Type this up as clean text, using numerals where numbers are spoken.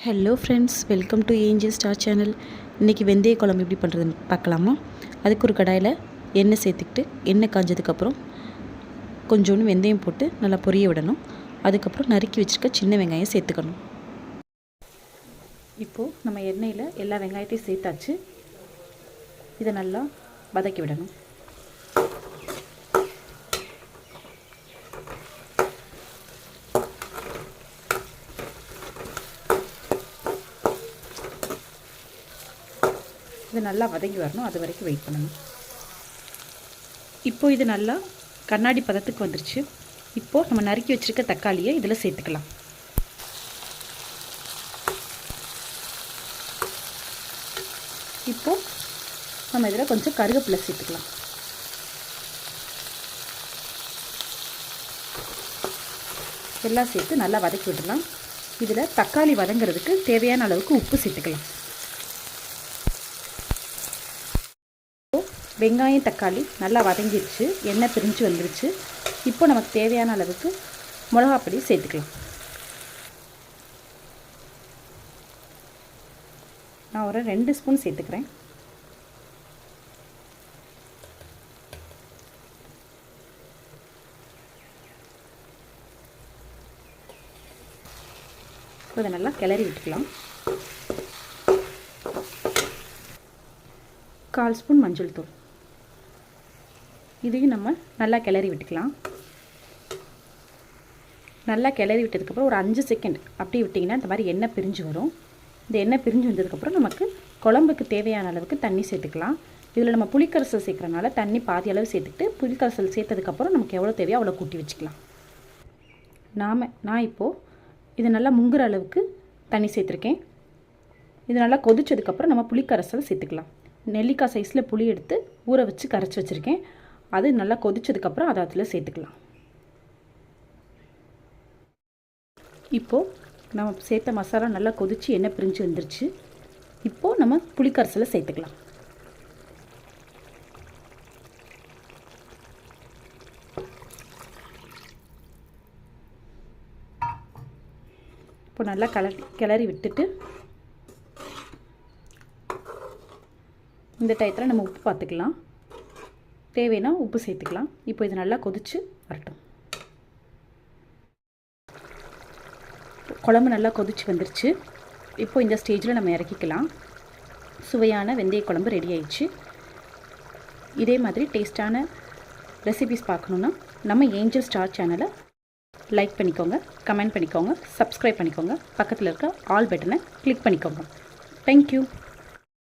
Hello friends, welcome to angel star channel. இன்றைக்கி வெந்தய குழம்பு எப்படி பண்ணுறதுன்னு பார்க்கலாமா? அதுக்கு ஒரு கடாயில் எண்ணெய் சேர்த்துக்கிட்டு எண்ணெய் காஞ்சதுக்கப்புறம் கொஞ்சோண்டு வெந்தயம் போட்டு நல்லா பொரிய விடணும். அதுக்கப்புறம் நறுக்கி வச்சுருக்க சின்ன வெங்காயம் சேர்த்துக்கணும். இப்போது நம்ம எண்ணெயில் எல்லா வெங்காயத்தையும் சேர்த்தாச்சு. இதை நல்லா வதக்கி விடணும். இது நல்லா வதங்கி வரணும், அது வரைக்கும் வெயிட் பண்ணணும். இப்போது இது நல்லா கண்ணாடி பதத்துக்கு வந்துருச்சு. இப்போது நம்ம நறுக்கி வச்சுருக்க தக்காளியை இதில் சேர்த்துக்கலாம். இப்போது நம்ம இதில் கொஞ்சம் கருவேப்பிலை சேர்த்துக்கலாம். எல்லாம் சேர்த்து நல்லா வதக்கி விடலாம். இதில் தக்காளி வதங்கிறதுக்கு தேவையான அளவுக்கு உப்பு சேர்த்துக்கலாம். வெங்காயம் தக்காளி நல்லா வதங்கிடுச்சு, எண்ணெய் பிரிஞ்சு வந்துருச்சு. இப்போ நமக்கு தேவையான அளவுக்கு மிளகாப்பொடி சேர்த்துக்கலாம். நான் ஒரு 2 ஸ்பூன் சேர்த்துக்கிறேன். இதை நல்லா கிளறி விட்டுக்கலாம். 1/4 ஸ்பூன் மஞ்சள் தூள், இதையும் நம்ம நல்லா கிளறி விட்டுக்கலாம். நல்லா கிளறி விட்டதுக்கப்புறம் ஒரு 5 செகண்ட் அப்படியே விட்டிங்கன்னா இந்த மாதிரி எண்ணெய் பிரிஞ்சு வரும். இந்த எண்ணெய் பிரிஞ்சு வந்ததுக்கப்புறம் நமக்கு குழம்புக்கு தேவையான அளவுக்கு தண்ணி சேர்த்துக்கலாம். இதில் நம்ம புளிக்கரைசல் சேர்க்குறனால தண்ணி பாதி அளவு சேர்த்துக்கிட்டு புளிக்கரைசல் சேர்த்ததுக்கப்புறம் நமக்கு எவ்வளோ தேவையோ அவ்வளோ கூட்டி வச்சுக்கலாம். நான் இப்போது இது நல்லா முங்குற அளவுக்கு தண்ணி சேர்த்துருக்கேன். இது நல்லா கொதிச்சதுக்கப்புறம் நம்ம புளிக்கரைசல் சேர்த்துக்கலாம். நெல்லிக்காய் சைஸில் புளி எடுத்து ஊற வச்சு கரைச்சி வச்சுருக்கேன். அது நல்லா கொதிச்சதுக்கப்புறம் அதை அதில் சேர்த்துக்கலாம். இப்போது நம்ம சேர்த்த மசாலா நல்லா கொதித்து எண்ணெய் பிரிஞ்சு வந்துருச்சு. இப்போது நம்ம புளிக்கரைசலை சேர்த்துக்கலாம். இப்போ நல்லா கிளறி விட்டுட்டு இந்த டயத்தில் நம்ம உப்பு பார்த்துக்கலாம். தேவைன்னா உப்பு சேர்த்துக்கலாம். இப்போ இது நல்லா கொதித்து வரட்டும். குழம்பு நல்லா கொதித்து வந்துருச்சு. இப்போ இந்த ஸ்டேஜில் நம்ம இறக்கிக்கலாம். சுவையான வெந்தய குழம்பு ரெடி ஆயிடுச்சு. இதே மாதிரி டேஸ்டான ரெசிபிஸ் பார்க்கணுன்னா நம்ம ஏஞ்சல் ஸ்டார் சேனலை லைக் பண்ணிக்கோங்க, கமெண்ட் பண்ணிக்கோங்க, சப்ஸ்கிரைப் பண்ணிக்கோங்க. பக்கத்தில் இருக்க ஆல் பட்டனை கிளிக் பண்ணிக்கோங்க. தேங்க்யூ.